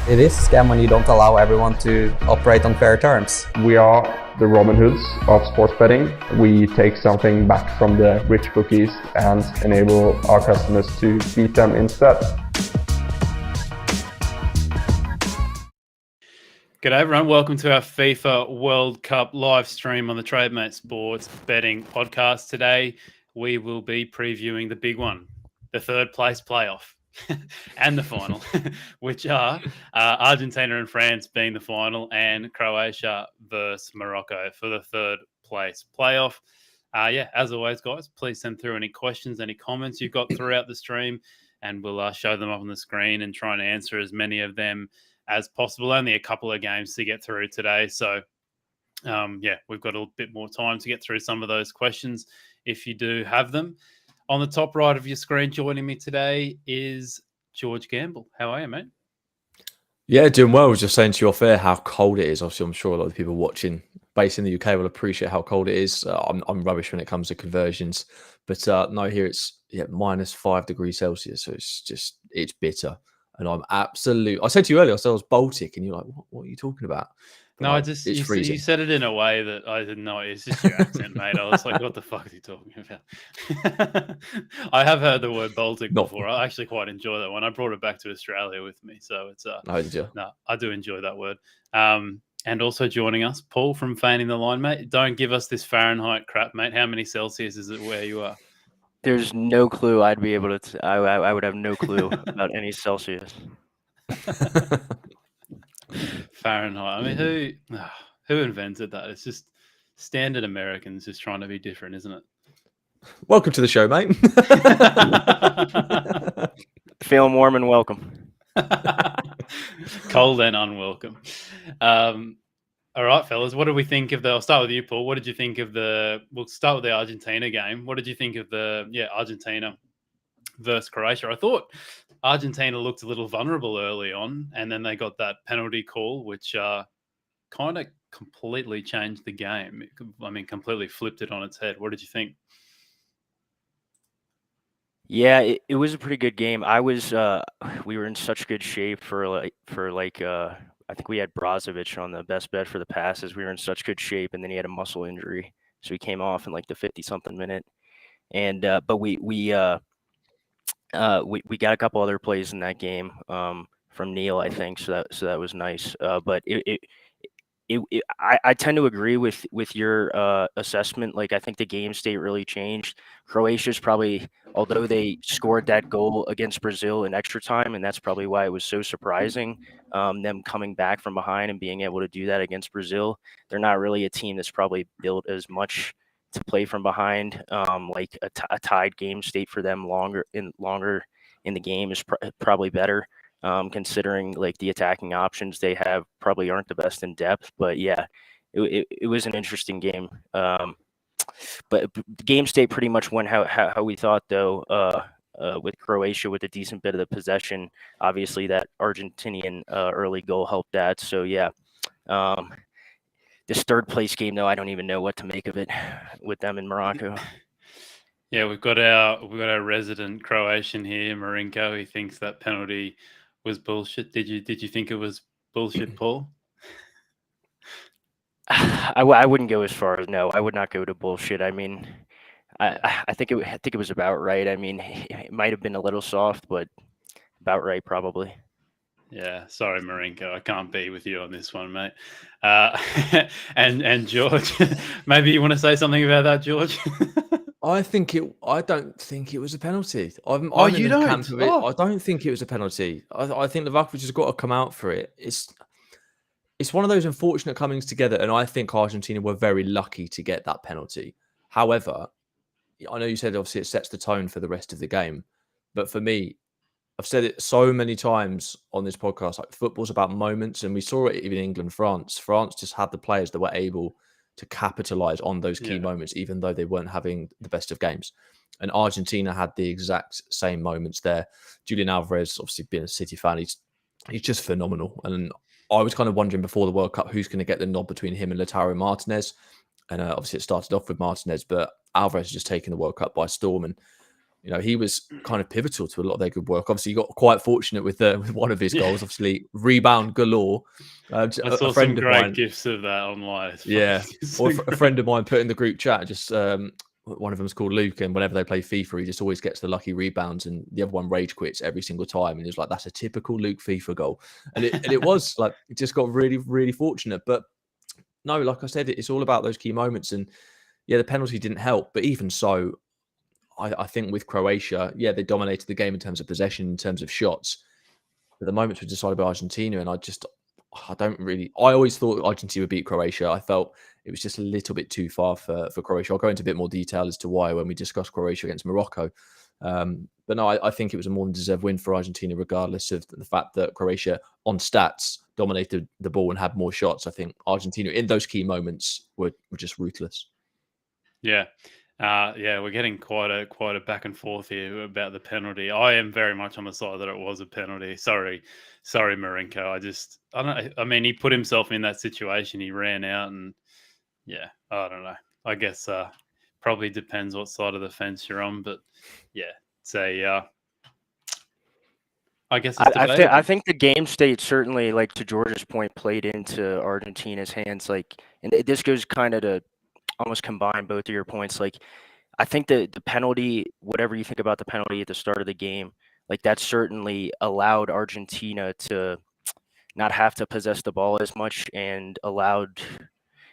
It is a scam when you don't allow everyone to operate on fair terms. We are the Robin Hoods of sports betting. We take something back from the rich bookies and enable our customers to beat them instead. G'day everyone, welcome to our FIFA World Cup live stream on the TradeMate Sports Betting Podcast. Today we will be previewing the big one, the third place playoff and the final, which are Argentina and France being the final and Croatia versus Morocco for the third place playoff. As always, guys, please send through any questions, any comments you've got throughout the stream, and we'll show them up on the screen and try and answer as many of them as possible. Only a couple of games to get through today. So, we've got a bit more time to get through some of those questions if you do have them. On the top right of your screen, joining me today is George Gamble. How are you, mate? Yeah, doing well. I was just saying to you off air how cold it is. Obviously, I'm sure a lot of people watching based in the UK will appreciate how cold it is. I'm rubbish when it comes to conversions. But no, here it's minus 5 degrees Celsius. So it's bitter. And I said to you earlier, I was Baltic, and you're like, what are you talking about? No, like, you said it in a way that I didn't know. It's just your accent, mate. I was like, what the fuck are you talking about? I have heard the word Baltic before. I actually quite enjoy that one. I brought it back to Australia with me. So it's I do enjoy that word. And also joining us, Paul from Feinting the Line, mate. Don't give us this Fahrenheit crap, mate. How many Celsius is it where you are? There's no clue I'd be able to. I would have no clue about any Celsius. Fahrenheit. I mean, who invented that? It's just standard Americans just trying to be different, isn't it? Welcome to the show, mate. Feeling warm and welcome. Cold and unwelcome. All right, fellas. What did we think of I'll start with you, Paul. What did you think of we'll start with the Argentina game. What did you think of Argentina versus Croatia? I thought Argentina looked a little vulnerable early on, and then they got that penalty call, which kind of completely changed the game. Completely flipped it on its head. What did you think? Yeah, it was a pretty good game. We were in such good shape for I think we had Brozovic on the best bet for the passes. We were in such good shape, and then he had a muscle injury, so he came off in like the 50-something minute. And but we got a couple other plays in that game from Neil, I think. So that was nice. But I tend to agree with your assessment. Like, I think the game state really changed. Croatia's probably, although they scored that goal against Brazil in extra time, and that's probably why it was so surprising, them coming back from behind and being able to do that against Brazil. They're not really a team that's probably built as much to play from behind. Like a tied game state for them longer in the game is probably better. Considering like the attacking options they have probably aren't the best in depth, but yeah, it was an interesting game. But the game state pretty much went how we thought, though, with Croatia with a decent bit of the possession. Obviously, that Argentinian early goal helped that. So yeah, this third place game, though, I don't even know what to make of it with them in Morocco. Yeah, we've got our resident Croatian here, Marinko. He thinks that penalty was bullshit. Did you think it was bullshit, Paul? I wouldn't go as far as no. I would not go to bullshit. I mean, I think it was about right. I mean, it might have been a little soft, but about right probably. Yeah, sorry, Marinko. I can't be with you on this one, mate. And George, maybe you want to say something about that, George? I don't think it was a penalty. You don't? I don't think it was a penalty. I think Livakovic has got to come out for it. It's one of those unfortunate comings together, and I think Argentina were very lucky to get that penalty. However, I know you said obviously it sets the tone for the rest of the game, but for me, I've said it so many times on this podcast, like football's about moments, and we saw it even in England, France. France just had the players that were able to capitalize on those key moments, even though they weren't having the best of games. And Argentina had the exact same moments there. Julian Alvarez, obviously being a City fan, he's just phenomenal. And I was kind of wondering before the World Cup who's going to get the nod between him and Lautaro Martinez. And obviously it started off with Martinez, but Alvarez has just taken the World Cup by storm. And You know, he was kind of pivotal to a lot of their good work. Obviously, he got quite fortunate with one of his goals. Obviously, rebound galore. I saw a friend some of great mine, gifs of that online. yeah, or a friend of mine put in the group chat. Just one of them's called Luke, and whenever they play FIFA, he just always gets the lucky rebounds, and the other one rage quits every single time. And he was like, "That's a typical Luke FIFA goal," and it was like it just got really, really fortunate. But no, like I said, it's all about those key moments, and yeah, the penalty didn't help. But even so, I think with Croatia, yeah, they dominated the game in terms of possession, in terms of shots. But the moments were decided by Argentina, and I always thought Argentina would beat Croatia. I felt it was just a little bit too far for Croatia. I'll go into a bit more detail as to why when we discuss Croatia against Morocco. But no, I think it was a more than deserved win for Argentina, regardless of the fact that Croatia, on stats, dominated the ball and had more shots. I think Argentina, in those key moments, were just ruthless. Yeah. We're getting quite a back and forth here about the penalty. I am very much on the side that it was a penalty. Sorry, Marinko. I don't know. I mean, he put himself in that situation. He ran out, and yeah, I don't know. I guess probably depends what side of the fence you're on, but yeah, I guess it's I think the game state certainly, like to George's point, played into Argentina's hands. Like, and this goes kind of to almost combine both of your points. Like, I think the penalty, whatever you think about the penalty at the start of the game, like that certainly allowed Argentina to not have to possess the ball as much and allowed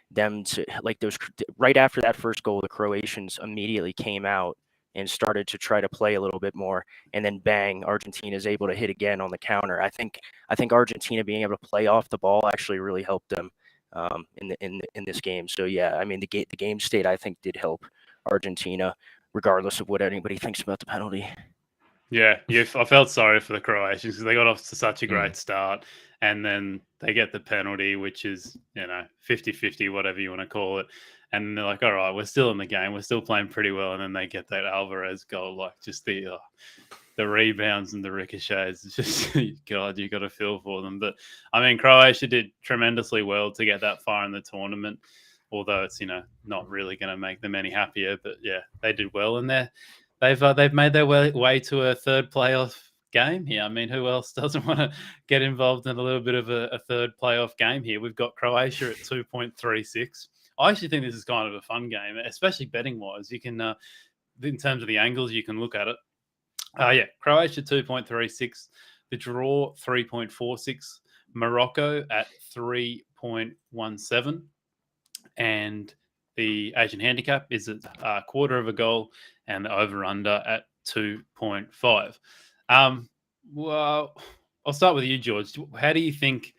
them to, like, those right after that first goal, the Croatians immediately came out and started to try to play a little bit more, and then bang, Argentina is able to hit again on the counter. I think Argentina being able to play off the ball actually really helped them in this game. So yeah, I mean the game state I think did help Argentina, regardless of what anybody thinks about the penalty. Yeah, I felt sorry for the Croatians because they got off to such a great start, and then they get the penalty, which is 50-50, whatever you want to call it. And they're like, all right, we're still in the game. We're still playing pretty well. And then they get that Alvarez goal, like just the rebounds and the ricochets. It's just, God, you got to feel for them. But, I mean, Croatia did tremendously well to get that far in the tournament, although it's, not really going to make them any happier. But, yeah, they did well in there. They've made their way to a third playoff game here. I mean, who else doesn't want to get involved in a little bit of a third playoff game here? We've got Croatia at 2.36. I actually think this is kind of a fun game, especially betting wise. You can, in terms of the angles, you can look at it. Croatia 2.36, the draw 3.46, Morocco at 3.17, and the Asian handicap is a quarter of a goal, and the over under at 2.5. Well, I'll start with you, George. How do you think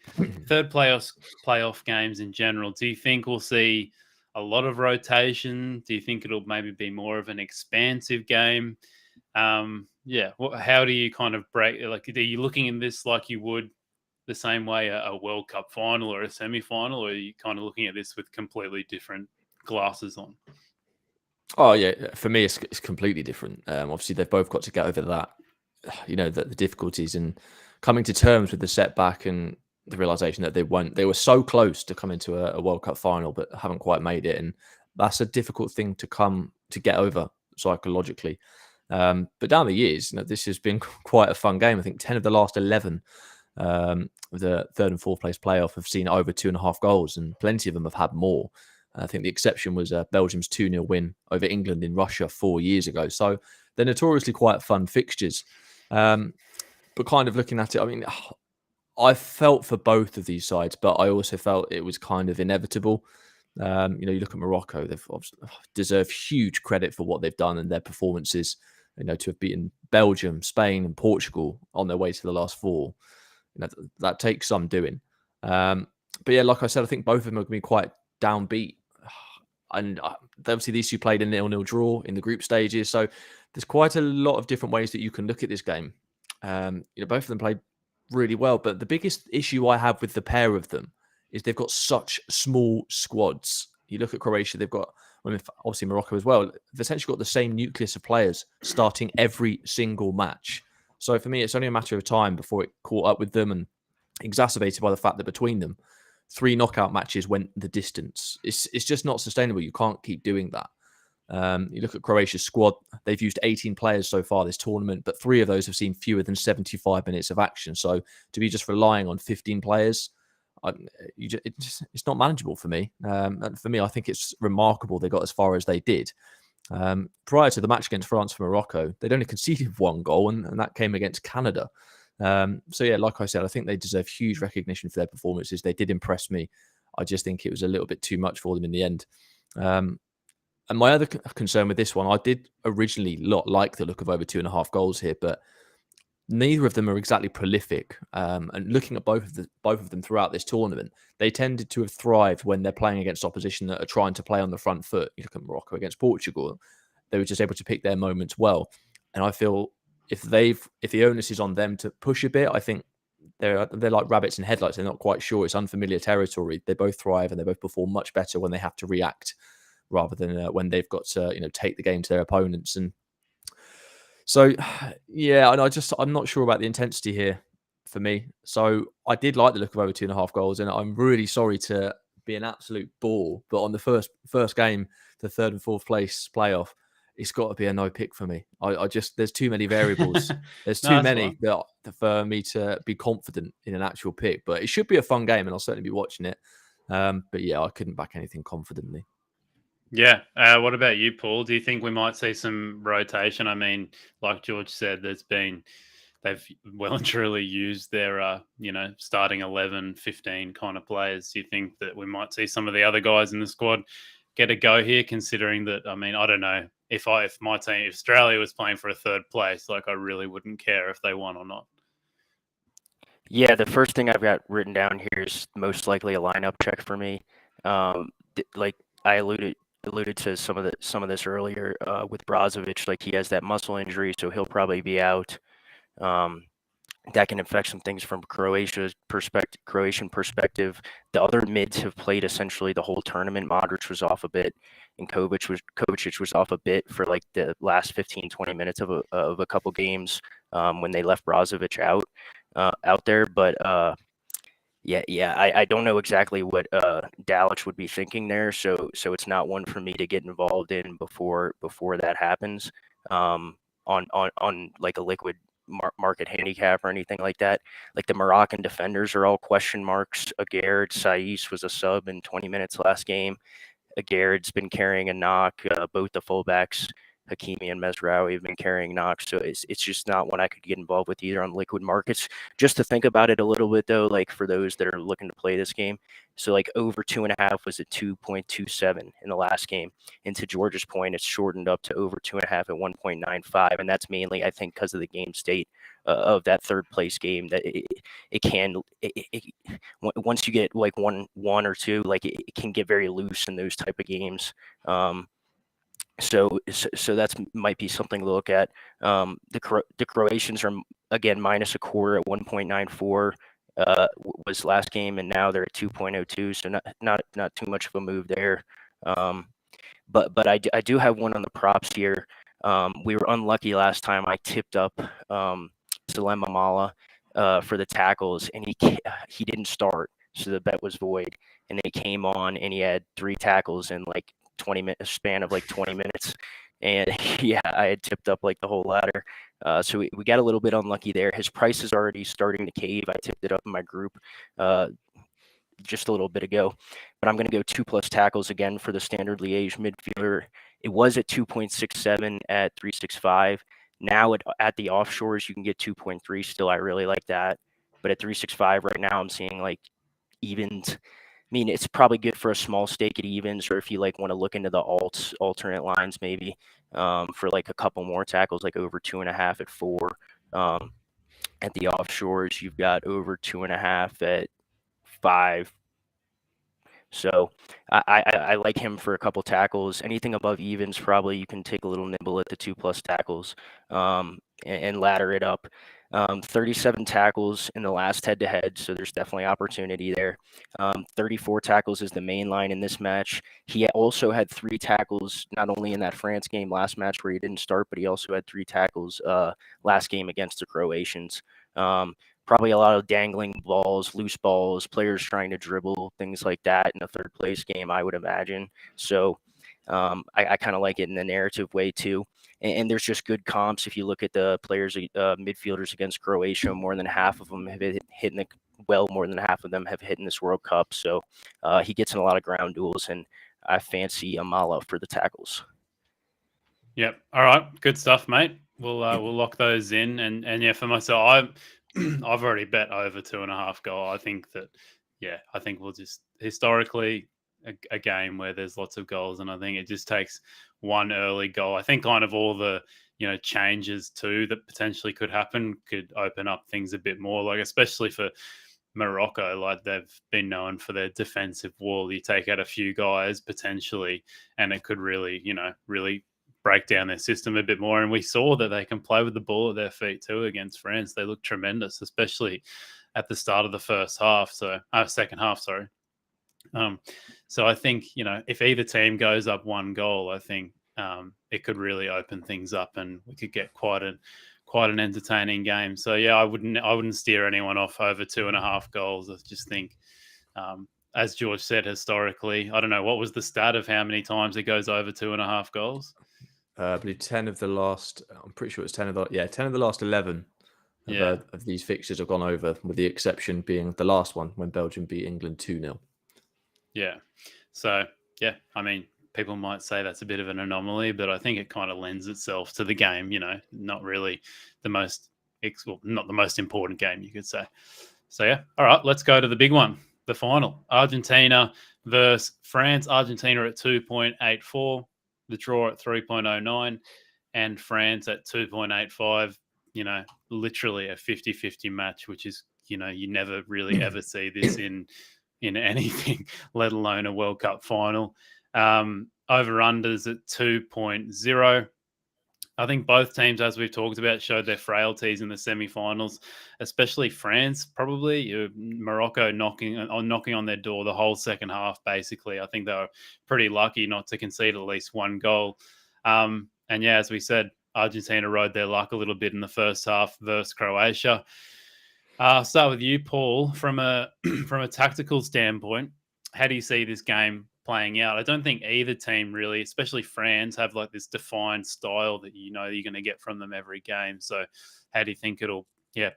third playoff games in general? Do you think we'll see a lot of rotation? Do you think it'll maybe be more of an expansive game? How do you kind of break? Like, are you looking in this like you would the same way a World Cup final or a semi-final, or are you kind of looking at this with completely different glasses on? Oh yeah, for me it's completely different. Obviously they've both got to get over that, the difficulties and coming to terms with the setback and the realization that they were so close to coming to a World Cup final, but haven't quite made it. And that's a difficult thing to get over psychologically. But down the years, this has been quite a fun game. I think 10 of the last 11 of the third and fourth place playoff have seen over 2.5 goals, and plenty of them have had more. I think the exception was Belgium's 2-0 win over England in Russia 4 years ago. So they're notoriously quite fun fixtures. But kind of looking at it, I mean, I felt for both of these sides, but I also felt it was kind of inevitable. You look at Morocco; they've deserved huge credit for what they've done and their performances. To have beaten Belgium, Spain, and Portugal on their way to the last four, that takes some doing. But yeah, like I said, I think both of them are going to be quite downbeat. And obviously these two played a 0-0 draw in the group stages, so there's quite a lot of different ways that you can look at this game. Both of them played really well, but the biggest issue I have with the pair of them is they've got such small squads. You look at Croatia, they've got, obviously Morocco as well, they've essentially got the same nucleus of players starting every single match. So for me, it's only a matter of time before it caught up with them, and exacerbated by the fact that between them, 3 knockout matches went the distance. It's just not sustainable. You can't keep doing that. You look at Croatia's squad, they've used 18 players so far this tournament, but 3 of those have seen fewer than 75 minutes of action. So to be just relying on 15 players, it's not manageable for me. And for me, I think it's remarkable they got as far as they did. Prior to the match against France for Morocco, they'd only conceded 1 goal, and that came against Canada. So yeah, like I said, I think they deserve huge recognition for their performances. They did impress me. I just think it was a little bit too much for them in the end. And my other concern with this one, I did originally like the look of over 2.5 goals here, but neither of them are exactly prolific. And looking at both of them throughout this tournament, they tended to have thrived when they're playing against opposition that are trying to play on the front foot. You look at Morocco against Portugal, they were just able to pick their moments well. And I feel if the onus is on them to push a bit, I think they're like rabbits in headlights. They're not quite sure. It's unfamiliar territory. They both thrive and they both perform much better when they have to react rather than when they've got to take the game to their opponents. And so yeah, and I'm not sure about the intensity here for me. So I did like the look of over 2.5 goals, and I'm really sorry to be an absolute bore, but on the first game, the 3rd and 4th place playoff, it's got to be a no pick for me. I just there's too many variables. There's too many for me to be confident in an actual pick. But it should be a fun game, and I'll certainly be watching it. But yeah, I couldn't back anything confidently. Yeah. What about you, Paul? Do you think we might see some rotation? I mean, like George said, they've well and truly used their, starting 11, 15 kind of players. Do you think that we might see some of the other guys in the squad get a go here, considering that, I mean, I don't know, if my team, if Australia was playing for a 3rd place, like I really wouldn't care if they won or not. Yeah, the first thing I've got written down here is most likely a lineup check for me. Like I alluded to some of this earlier with Brozovic. Like he has that muscle injury, so he'll probably be out. That can affect some things from Croatian perspective. The other mids have played essentially the whole tournament. Modric was off a bit, and Kovacic was off a bit for like the last 15, 20 minutes of a couple games when they left Brozovic out there. But I don't know exactly what Dalic would be thinking there. So it's not one for me to get involved in before that happens on like a liquid market handicap or anything like that. Like the Moroccan defenders are all question marks. Aguerd Saiss was a sub in 20 minutes last game. Aguerd's been carrying a knock. Both the fullbacks, Hakimi and Mesraoui, have been carrying knocks. So it's just not one I could get involved with either on liquid markets. Just to think about it a little bit though, like for those that are looking to play this game. So like over 2.5 was at 2.27 in the last game. And to George's point, it's shortened up to over 2.5 at 1.95. And that's mainly, I think, because of the game state of that 3rd place game, that once you get like one or two, like it can get very loose in those type of games. So that's might be something to look at. The Croatians are again minus a quarter at 1.94 was last game, and now they're at 2.02. So not too much of a move there. But I do have one on the props here. We were unlucky last time. I tipped up Salem Amala for the tackles, and he didn't start, so the bet was void. And then he came on, and he had 3 tackles in like 20-minute span of like 20 minutes. And yeah, I had tipped up like the whole ladder. So we got a little bit unlucky there. His price is already starting to cave. I tipped it up in my group just a little bit ago. But I'm going to go 2+ tackles again for the standard Liège midfielder. It was at 2.67 at 365. Now at the offshores, you can get 2.3 still. I really like that. But at 365 right now, I'm seeing like evens. I mean, it's probably good for a small stake at evens, or if you like want to look into the alternate lines maybe for like a couple more tackles, like over 2.5 at 4. At the offshores, you've got over 2.5 at 5. So I like him for a couple tackles. Anything above evens, probably you can take a little nibble at the 2+ tackles and ladder it up. 37 tackles in the last head-to-head, so there's definitely opportunity there. 34 tackles is the main line in this match. He also had 3 tackles, not only in that France game last match where he didn't start, but he also had 3 tackles last game against the Croatians. Probably a lot of dangling balls, loose balls, players trying to dribble, things like that in a 3rd place game, I would imagine. So I kind of like it in the narrative way too. And there's just good comps. If you look at the players, midfielders against Croatia, more than half of them have more than half of them have hit in this World Cup. So he gets in a lot of ground duels, and I fancy Amala for the tackles. Yep. All right. Good stuff, mate. We'll lock those in, and yeah, for myself, I've already bet over 2.5 goal. I think we'll just historically a game where there's lots of goals, and I think it just takes one early goal. I think kind of all the changes too that potentially could happen could open up things a bit more, like especially for Morocco, like they've been known for their defensive wall. You take out a few guys potentially, and it could really break down their system a bit more. And we saw that they can play with the ball at their feet too against France. They look tremendous, especially at the start of the second half. Sorry. So I think, if either team goes up one goal, I think it could really open things up, and we could get quite an entertaining game. So yeah, I wouldn't steer anyone off over 2.5 goals. I just think, as George said, historically, I don't know, what was the stat of how many times it goes over 2.5 goals? I believe 10 of the last. I'm pretty sure it's 10 of the last 11 of these fixtures have gone over, with the exception being the last one when Belgium beat England 2-0. Yeah. So yeah, I mean, people might say that's a bit of an anomaly, but I think it kind of lends itself to the game. Not really not the most important game, you could say. So yeah, all right, let's go to the big one, the final: Argentina versus France. Argentina at 2.84. The draw at 3.09, and France at 2.85, literally a 50-50 match, which is, you never really ever see this in anything, let alone a World Cup final. Over-unders at 2.0. I think both teams, as we've talked about, showed their frailties in the semi-finals, especially France, probably. Morocco knocking on their door the whole second half, basically. I think they were pretty lucky not to concede at least one goal. And yeah, as we said, Argentina rode their luck a little bit in the first half versus Croatia. I'll start with you, Paul. From a tactical standpoint, how do you see this game playing out? I don't think either team really, especially France, have like this defined style that you're going to get from them every game. So how do you think it'll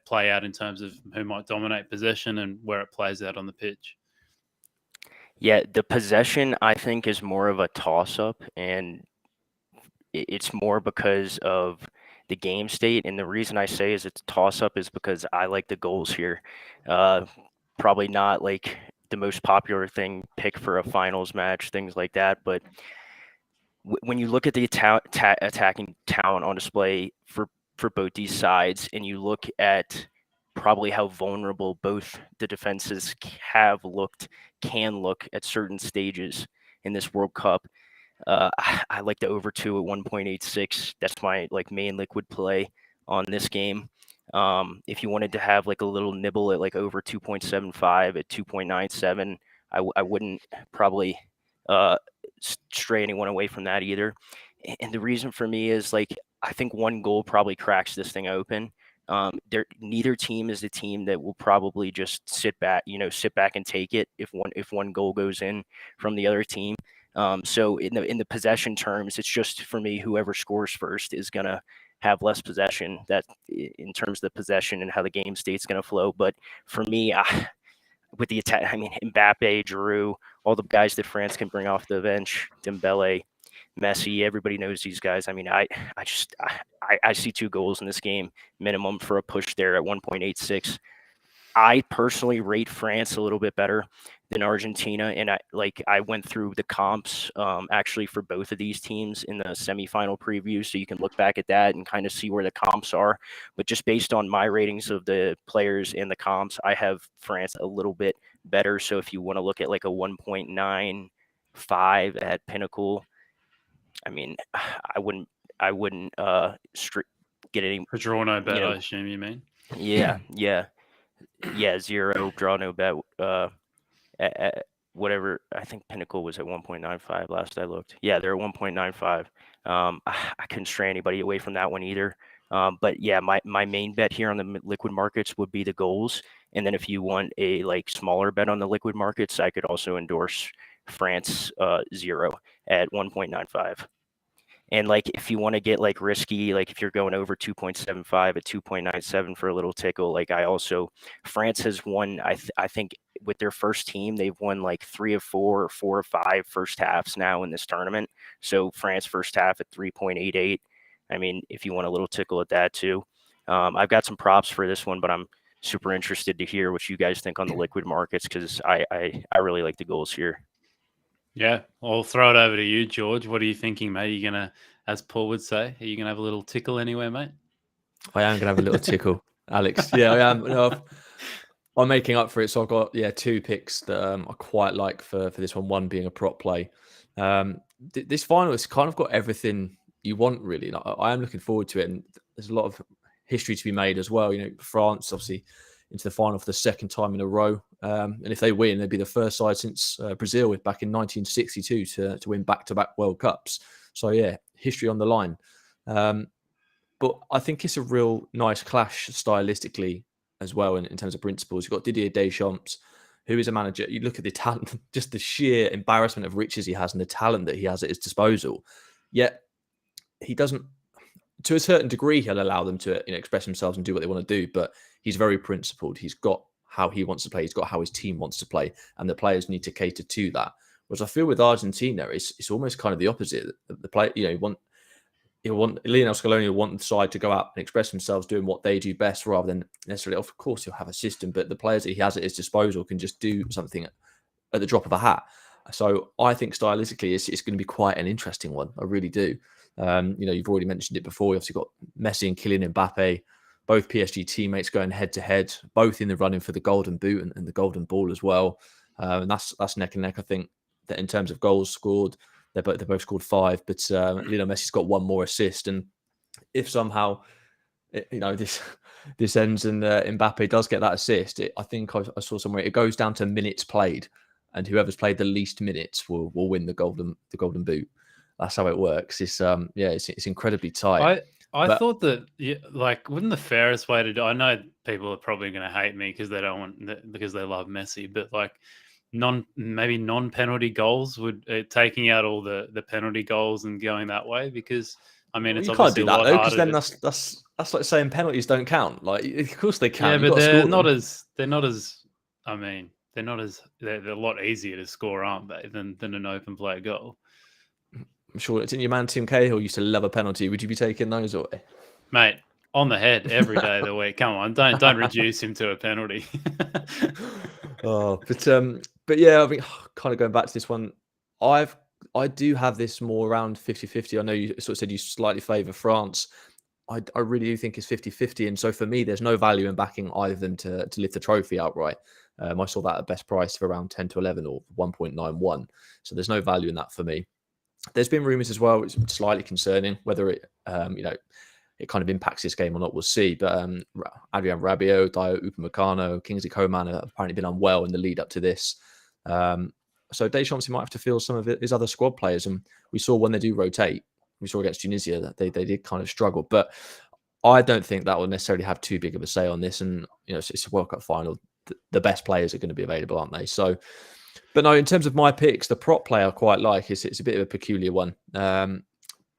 play out in terms of who might dominate possession and where it plays out on the pitch? Yeah, the possession, I think, is more of a toss-up, and it's more because of the game state. And the reason I say is it's a toss-up is because I like the goals here. Probably not like the most popular pick for a finals match, things like that. But when you look at the attacking talent on display for both these sides, and you look at probably how vulnerable both the defenses can look at certain stages in this World Cup, I like the over 2 at 1.86. That's my main liquid play on this game. If you wanted to have a little nibble at over 2.75 at 2.97, I wouldn't probably stray anyone away from that either. And the reason for me is I think one goal probably cracks this thing open. Neither team is the team that will probably just sit back and take it if one goal goes in from the other team. So in the possession terms, it's just for me, whoever scores first is gonna have less possession. That in terms of the possession and how the game state's gonna flow. But for me, with the attack, Mbappe, Giroud, all the guys that France can bring off the bench, Dembele, Messi, everybody knows these guys. I see 2 goals in this game minimum for a push there at 1.86. I personally rate France a little bit better than Argentina, and I went through the comps actually for both of these teams in the semifinal preview, so you can look back at that and kind of see where the comps are. But just based on my ratings of the players and the comps, I have France a little bit better. So if you want to look at a 1.95 at Pinnacle, I wouldn't get any. For draw no bet, I assume you mean? Yeah. 0 draw no bet. At whatever, I think Pinnacle was at 1.95 last I looked. Yeah, they're at 1.95. I couldn't stray anybody away from that one either. But yeah, my main bet here on the liquid markets would be the goals. And then if you want a smaller bet on the liquid markets, I could also endorse France 0 at 1.95. And like if you want to get like risky, like if you're going over 2.75 at 2.97 for a little tickle, like France has won, I think with their first team, they've won like 3 of 4 or 4 of 5 first halves now in this tournament. So France first half at 3.88. I mean, if you want a little tickle at that too. I've got some props for this one, but I'm super interested to hear what you guys think on the liquid markets, because I really like the goals here. Yeah, I'll throw it over to you, George. What are you thinking, mate? Are you going to, as Paul would say, are you going to have a little tickle anywhere, mate? I am going to have a little tickle, Alex. Yeah, I am. No, I'm making up for it. So I've got, 2 picks that I quite like for this one. One being a prop play. This final has kind of got everything you want, really. I am looking forward to it. And there's a lot of history to be made as well. France, obviously, into the final for the second time in a row. And if they win, they'd be the first side since Brazil back in 1962 to win back-to-back World Cups. So, yeah, history on the line. But I think it's a real nice clash stylistically as well in terms of principles. You've got Didier Deschamps, who is a manager. You look at the talent, just the sheer embarrassment of riches he has and the talent that he has at his disposal. Yet he doesn't, to a certain degree, he'll allow them to express themselves and do what they want to do. But he's very principled. He's got how he wants to play. He's got how his team wants to play. And the players need to cater to that. Whereas I feel with Argentina, it's almost kind of the opposite. The play, he'll want Lionel Scaloni will want the side to go out and express themselves doing what they do best, rather than necessarily. Of course, he'll have a system, but the players that he has at his disposal can just do something at the drop of a hat. So I think stylistically, it's going to be quite an interesting one. I really do. You've already mentioned it before. You've obviously got Messi and Kylian Mbappe, both PSG teammates going head to head, both in the running for the Golden Boot and the Golden Ball as well. And that's neck and neck. I think that in terms of goals scored, they both scored 5, but Lionel Messi's got 1 more assist. And if somehow this ends and Mbappe does get that assist, I think I saw somewhere it goes down to minutes played, and whoever's played the least minutes will win the Golden Boot. That's how it works. It's incredibly tight. I thought that wouldn't the fairest way to do? I know people are probably going to hate me because they love Messi, but maybe non-penalty goals would taking out all the penalty goals and going that way, because I mean it's you can't do that though, because then that's like saying penalties don't count. Like, of course they count. Yeah, but they're a lot easier to score, aren't they, than an open play goal. I'm sure it's in your man Tim Cahill used to love a penalty. Would you be taking those away? Mate, on the head every day of the week. Come on, don't reduce him to a penalty. But yeah, I mean, kind of going back to this one, I do have this more around 50-50. I know you sort of said you slightly favour France. I really do think it's 50-50. And so for me, there's no value in backing either of them to lift the trophy outright. I saw that at best price for around 10 to 11 or 1.91. So there's no value in that for me. There's been rumours as well, which is slightly concerning, whether it, it kind of impacts this game or not, we'll see. But Adrien Rabiot, Dio Upamecano, Kingsley Coman have apparently been unwell in the lead up to this. So Deschamps might have to feel some of his other squad players. And we saw when they do rotate, we saw against Tunisia that they did kind of struggle. But I don't think that will necessarily have too big of a say on this. And, it's a World Cup final. The best players are going to be available, aren't they? So, but no, in terms of my picks, the prop play I quite like. It's a bit of a peculiar one. But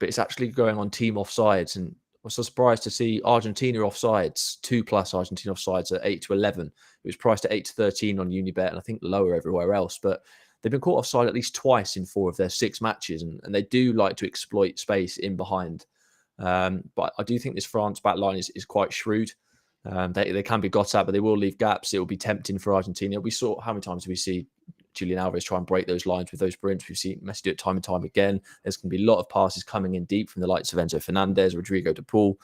it's actually going on team offsides. And I was so surprised to see Argentina offsides, 2+ Argentina offsides at 8 to 11. It was priced at 8 to 13 on Unibet, and I think lower everywhere else. But they've been caught offside at least twice in 4 of their 6 matches, and they do like to exploit space in behind. But I do think this France back line is quite shrewd. They can be got at, but they will leave gaps. It will be tempting for Argentina. We saw how many times do we see Julian Alvarez try and break those lines with those sprints. We've seen Messi do it time and time again. There's going to be a lot of passes coming in deep from the likes of Enzo Fernandez, Rodrigo de Paul.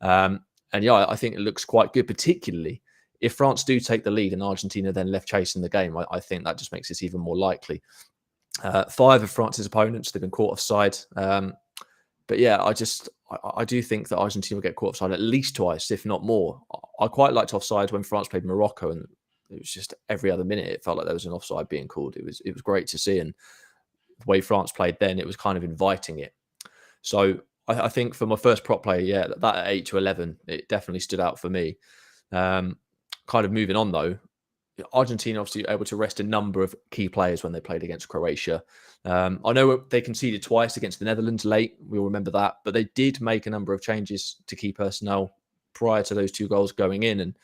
And yeah, I think it looks quite good, particularly if France do take the lead and Argentina then left chasing the game. I think that just makes this even more likely. 5 of France's opponents, they've been caught offside. But yeah, I do think that Argentina will get caught offside at least twice, if not more. I quite liked offside when France played Morocco, and it was just every other minute it felt like there was an offside being called. It was great to see, and the way France played then, it was kind of inviting it. So I think for my first prop play, yeah, that at 8 to 11, it definitely stood out for me. Kind of moving on though, Argentina obviously able to rest a number of key players when they played against Croatia. I know they conceded twice against the Netherlands late. We all remember that. But they did make a number of changes to key personnel prior to those 2 goals going in. And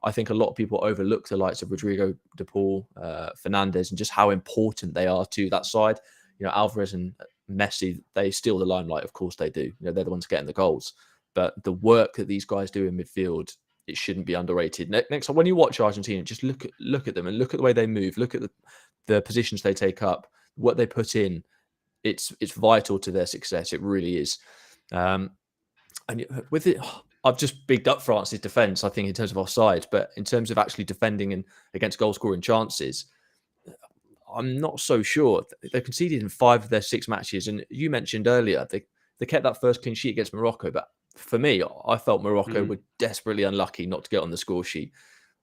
I think a lot of people overlook the likes of Rodrigo de Paul, Fernandez, and just how important they are to that side. Alvarez and Messi, they steal the limelight. Of course they do. They're the ones getting the goals. But the work that these guys do in midfield, it shouldn't be underrated. Next time, when you watch Argentina, just look at them and look at the way they move. Look at the positions they take up, what they put in. It's vital to their success. It really is. And with it, I've just bigged up France's defence, I think, in terms of offside, but in terms of actually defending and against goal scoring chances, I'm not so sure. They conceded in 5 of their 6 matches, and you mentioned earlier they kept that first clean sheet against Morocco, but for me, I felt Morocco were desperately unlucky not to get on the score sheet.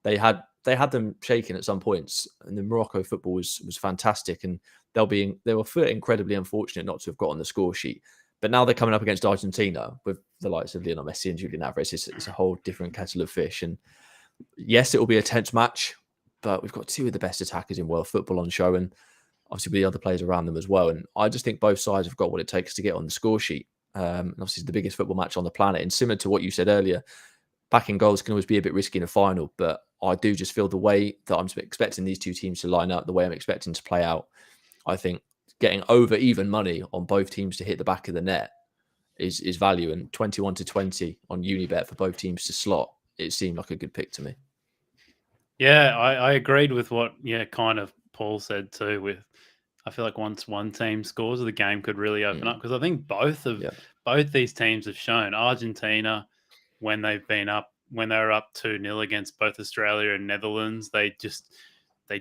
They had them shaking at some points, and the Morocco football was fantastic, and they were incredibly unfortunate not to have got on the score sheet. But now they're coming up against Argentina with the likes of Lionel Messi and Julian Alvarez. It's a whole different kettle of fish. And yes, it will be a tense match, but we've got 2 of the best attackers in world football on show, and obviously with the other players around them as well. And I just think both sides have got what it takes to get on the score sheet. And obviously, it's the biggest football match on the planet. And similar to what you said earlier, backing goals can always be a bit risky in a final. But I do just feel the way that I'm expecting these 2 teams to line up, the way I'm expecting to play out, I think getting over even money on both teams to hit the back of the net is value. And 21-20 on Unibet for both teams to slot, it seemed like a good pick to me. Yeah, I agreed with what kind of Paul said too. With I feel like once one team scores, the game could really open up, because I think both these teams have shown. Argentina, when they've been up, when they were up 2-0 against both Australia and Netherlands, they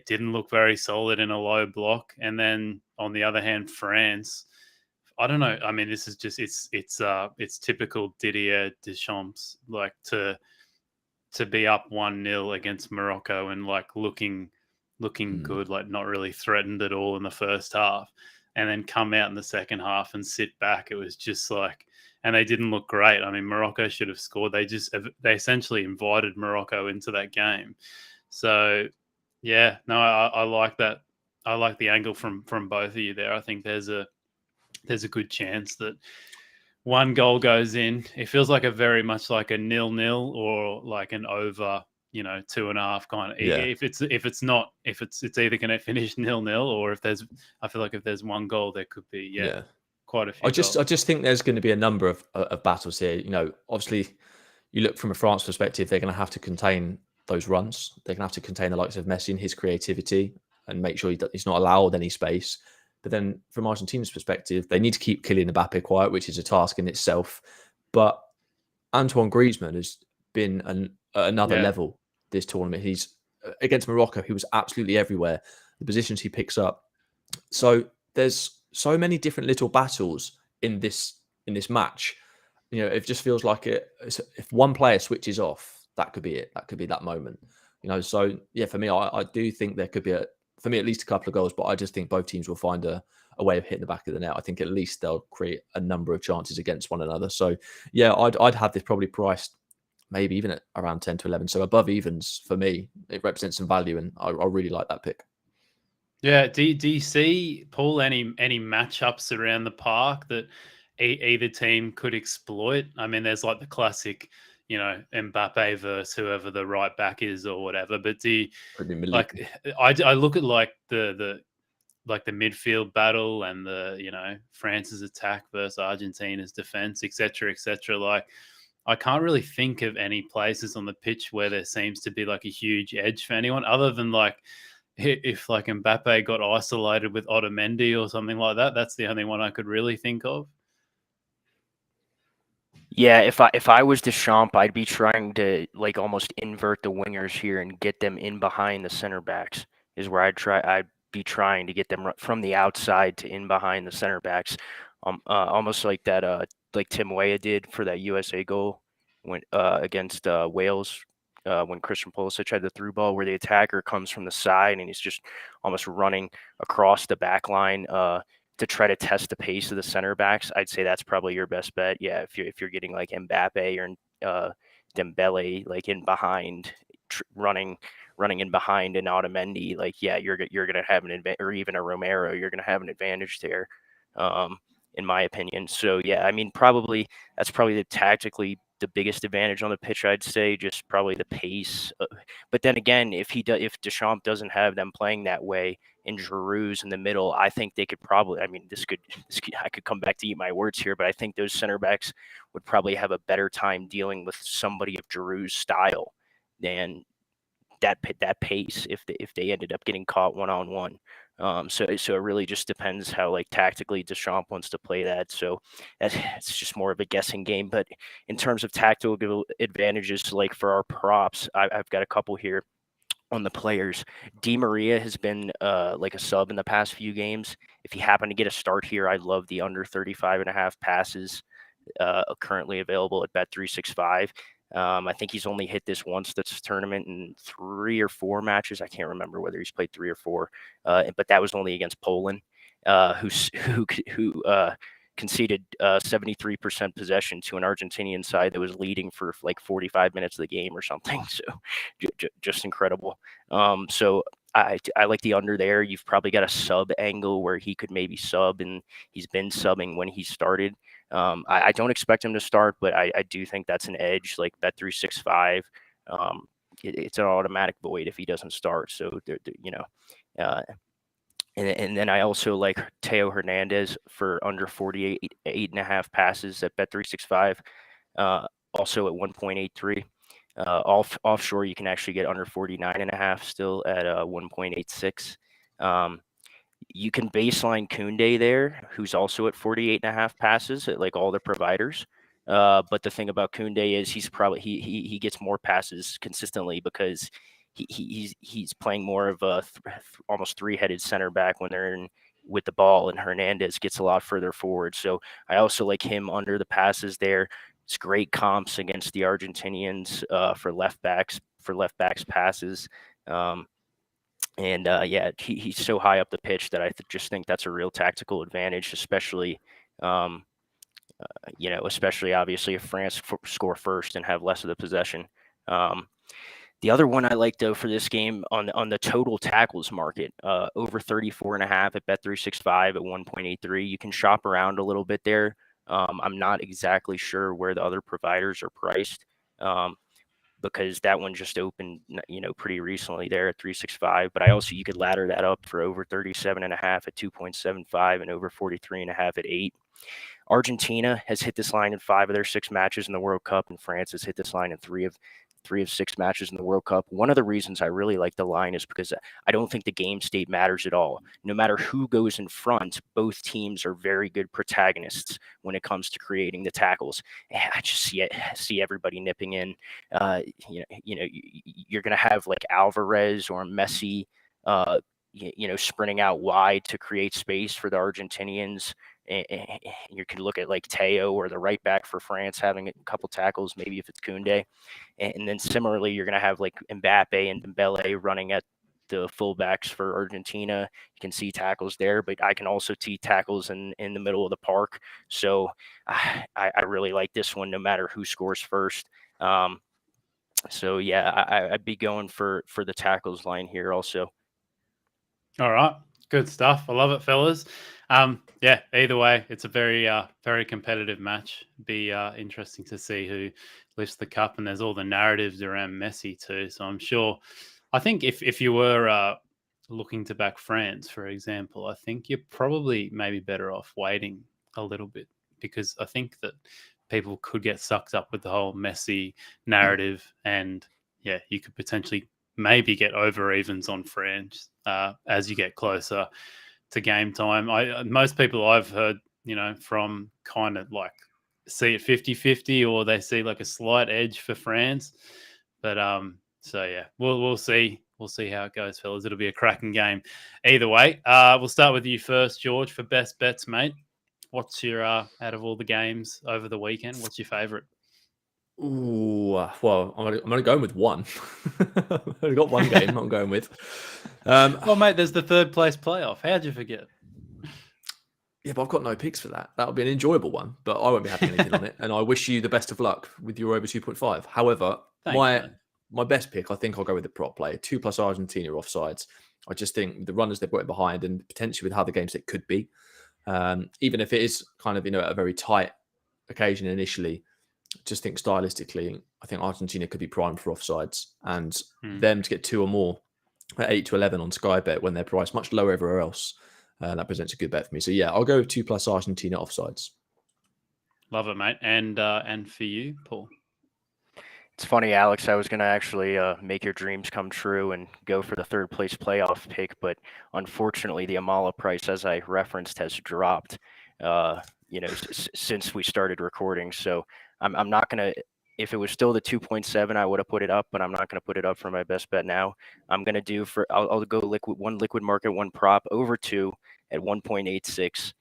didn't look very solid in a low block. And then on the other hand, France, I don't know. I mean, this is just it's typical Didier Deschamps, like to be up 1-0 against Morocco and like looking good, like not really threatened at all in the first half, and then come out in the second half and sit back. It was just like, and they didn't look great. I mean, Morocco should have scored. They essentially invited Morocco into that game. So yeah, no, I like that. I like the angle from both of you there. I think there's a good chance that one goal goes in. It feels like very much like a 0-0 or like an over, 2.5 kind of. Yeah. If it's either going to finish 0-0, or I feel like if there's one goal, there could be quite a few. I just think there's going to be a number of battles here. Obviously, you look from a France perspective, they're going to have to contain those runs. They're going to have to contain the likes of Messi and his creativity and make sure he's not allowed any space. But then from Argentina's perspective, they need to keep Kylian Mbappe quiet, which is a task in itself. But Antoine Griezmann has been another level this tournament. He's against Morocco, he was absolutely everywhere. The positions he picks up. So there's so many different little battles in this match. It just feels like if one player switches off, that could be it. That could be that moment. So yeah, for me, I do think there could be for me, at least a couple of goals, but I just think both teams will find a way of hitting the back of the net. I think at least they'll create a number of chances against one another. So yeah, I'd have this probably priced maybe even at around 10-11. So above evens for me, it represents some value, and I really like that pick. Yeah. Do you see, Paul, any matchups around the park that either team could exploit? I mean, there's like the classic, Mbappe versus whoever the right back is or whatever. But do you, like, I look at like the midfield battle and the France's attack versus Argentina's defense, etc., etc. Like, I can't really think of any places on the pitch where there seems to be like a huge edge for anyone, other than like if like Mbappe got isolated with Otamendi or something like that. That's the only one I could really think of. Yeah, if I was Deschamps, I'd be trying to like almost invert the wingers here and get them in behind the center backs. Is where I'd be trying to get them from the outside to in behind the center backs, almost like that like Tim Weah did for that USA goal when against Wales when Christian Pulisic had the through ball, where the attacker comes from the side and he's just almost running across the back line to try to test the pace of the center backs. I'd say that's probably your best bet. Yeah, if you're getting like Mbappe or Dembele like in behind, running running in behind an Otamendi, like, yeah, you're going to have an advantage, or even a Romero, you're going to have an advantage there, in my opinion. So, yeah, I mean, that's probably tactically the biggest advantage on the pitch, I'd say, just probably the pace. But then again, if Deschamps doesn't have them playing that way and Giroud's in the middle, I think they could probably, I mean, I could come back to eat my words here, but I think those center backs would probably have a better time dealing with somebody of Giroud's style than that pace if they ended up getting caught one-on-one. So it really just depends how, like, tactically Deschamps wants to play that. So it's just more of a guessing game. But in terms of tactical advantages, like for our props, I've got a couple here on the players. Di Maria has been like a sub in the past few games. If you happen to get a start here, I love the under 35.5 passes currently available at Bet365. I think he's only hit this once this tournament in 3 or 4 matches. I can't remember whether he's played 3 or 4, but that was only against Poland, who conceded 73% possession to an Argentinian side that was leading for like 45 minutes of the game or something. So just incredible. So I like the under there. You've probably got a sub angle where he could maybe sub, and he's been subbing when he started. I don't expect him to start, but I do think that's an edge, like Bet365. It's an automatic void if he doesn't start. So, and then I also like Teo Hernandez for under 48.5 passes at Bet365, also at 1.83. Offshore, you can actually get under 49.5 still at 1.86. You can baseline Koundé there, who's also at 48.5 passes at like all the providers. But the thing about Koundé is he gets more passes consistently because he's playing more of a almost 3-headed center back when they're in with the ball, and Hernandez gets a lot further forward. So I also like him under the passes there. It's great comps against the Argentinians for left backs passes. He's so high up the pitch that I just think that's a real tactical advantage, especially obviously if France score first and have less of the possession. The other one I like, though, for this game on the total tackles market, over 34.5 at Bet365 at 1.83. You can shop around a little bit there. I'm not exactly sure where the other providers are priced, because that one just opened, pretty recently there at 365. But you could ladder that up for over 37.5 at 2.75 and over 43.5 at 8. Argentina has hit this line in 5 of their 6 matches in the World Cup, and France has hit this line in 3 of 6 matches in the World Cup. One of the reasons I really like the line is because I don't think the game state matters at all. No matter who goes in front, both teams are very good protagonists when it comes to creating the tackles. I just see everybody nipping in. You're going to have like Alvarez or Messi, sprinting out wide to create space for the Argentinians. And you can look at like Teo or the right back for France having a couple tackles, maybe if it's Koundé. And then similarly, you're going to have like Mbappe and Dembele running at the fullbacks for Argentina. You can see tackles there, but I can also see tackles in the middle of the park. So I really like this one, no matter who scores first. So yeah, I'd be going for the tackles line here also. All right. Good stuff. I love it, fellas. Either way, it's a very, very competitive match. Be interesting to see who lifts the cup, and there's all the narratives around Messi too. So I'm sure, I think if you were looking to back France, for example, I think you're probably maybe better off waiting a little bit, because I think that people could get sucked up with the whole Messi narrative, and you could potentially maybe get over evens on France as you get closer to game time. Most people I've heard, from kind of like see it 50-50, or they see like a slight edge for France. But we'll see. We'll see how it goes, fellas. It'll be a cracking game either way. We'll start with you first, George, for best bets, mate. What's your out of all the games over the weekend? What's your favorite? Ooh, well, I'm only going with one. I've only got one game I'm going with. Well, mate, there's the third place playoff. How'd you forget? Yeah, but I've got no picks for that. That'll be an enjoyable one, but I won't be having anything on it. And I wish you the best of luck with your over 2.5. However, Thanks, my best pick, I think I'll go with the prop play. 2+ Argentina offsides. I just think the runners they've got behind and potentially with how the game state could be, even if it is kind of, a very tight occasion initially, just think stylistically, I think Argentina could be primed for offsides, and them to get 2 or more at 8 to 11 on Sky Bet when they're priced much lower everywhere else. That presents a good bet for me. So yeah, I'll go with 2+ Argentina offsides. Love it, mate. And for you, Paul? It's funny, Alex. I was going to actually make your dreams come true and go for the third place playoff pick, but unfortunately, the Amala price, as I referenced, has dropped. Since we started recording. So I'm not going to. If it was still the 2.7, I would have put it up, but I'm not going to put it up for my best bet now. I'm going to do I'll go liquid market, one prop over 2 at 1.86.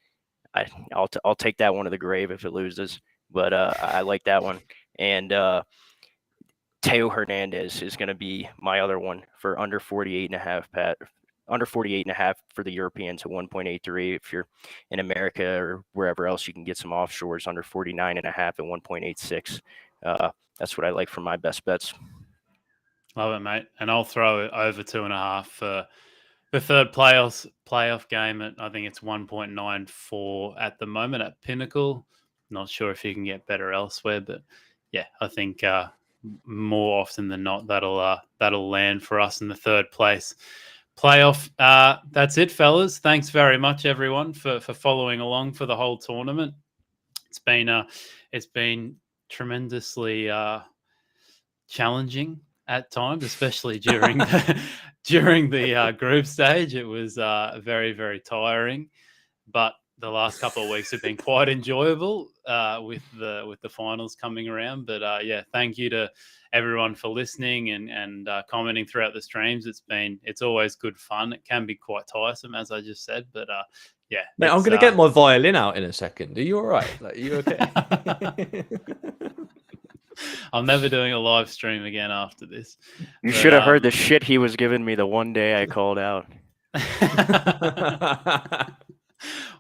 I'll take that one to the grave if it loses, but I like that one. And Teo Hernandez is going to be my other one for under 48.5, under 48.5 for the Europeans at 1.83. If you're in America or wherever else, you can get some offshores under 49.5 at 1.86. That's what I like for my best bets. Love it, mate. And I'll throw it over 2.5 for the third playoff game. I think it's 1.94 at the moment at Pinnacle. Not sure if you can get better elsewhere, but yeah, I think more often than not that'll land for us in the third place playoff. That's it, fellas. Thanks very much, everyone, for following along for the whole tournament. It's been tremendously challenging at times, especially during the group stage. It was very, very tiring, but the last couple of weeks have been quite enjoyable with the finals coming around. But thank you to everyone for listening and commenting throughout the streams. It's always good fun. It can be quite tiresome, as I just said, but mate, I'm going to get my violin out in a second. Are you all right? Are you okay? I'm never doing a live stream again after this. You should have heard the shit he was giving me the one day I called out.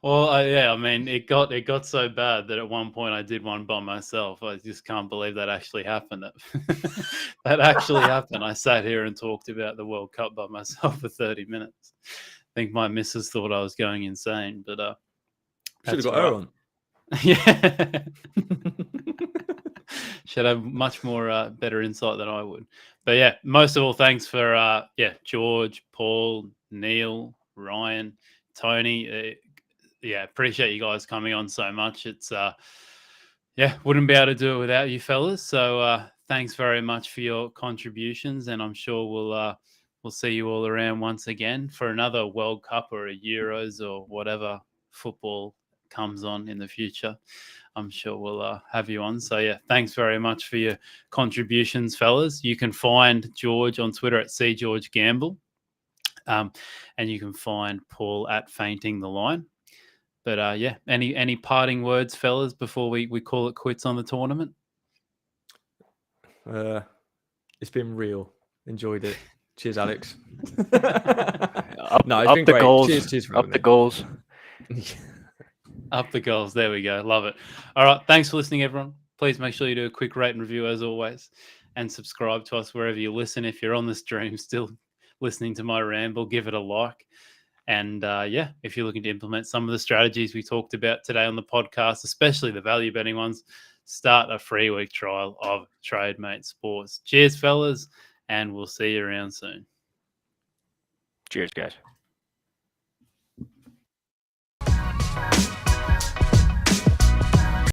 Well, I mean, it got so bad that at one point I did one by myself. I just can't believe that actually happened. That actually happened. I sat here and talked about the World Cup by myself for 30 minutes. I think my missus thought I was going insane, but should have got her on. Yeah. Should have much more better insight than I would. But yeah, most of all, thanks for George, Paul, Neil, Ryan, Tony. Appreciate you guys coming on so much. It's wouldn't be able to do it without you fellas. So thanks very much for your contributions, and I'm sure we'll see you all around once again for another World Cup or a Euros or whatever football comes on in the future. I'm sure we'll have you on. So yeah, thanks very much for your contributions, fellas. You can find George on Twitter at CGeorgeGamble, and you can find Paul at Feinting the Line. But any parting words, fellas, before we call it quits on the tournament? It's been real. Enjoyed it. Cheers, Alex. It's been great. Goals. Cheers for up the goals. Up the goals. There we go. Love it. All right. Thanks for listening, everyone. Please make sure you do a quick rate and review as always, and subscribe to us wherever you listen. If you're on the stream still listening to my ramble, give it a like. And if you're looking to implement some of the strategies we talked about today on the podcast, especially the value betting ones, start a free week trial of TradeMate Sports. Cheers, fellas, and we'll see you around soon. Cheers, guys.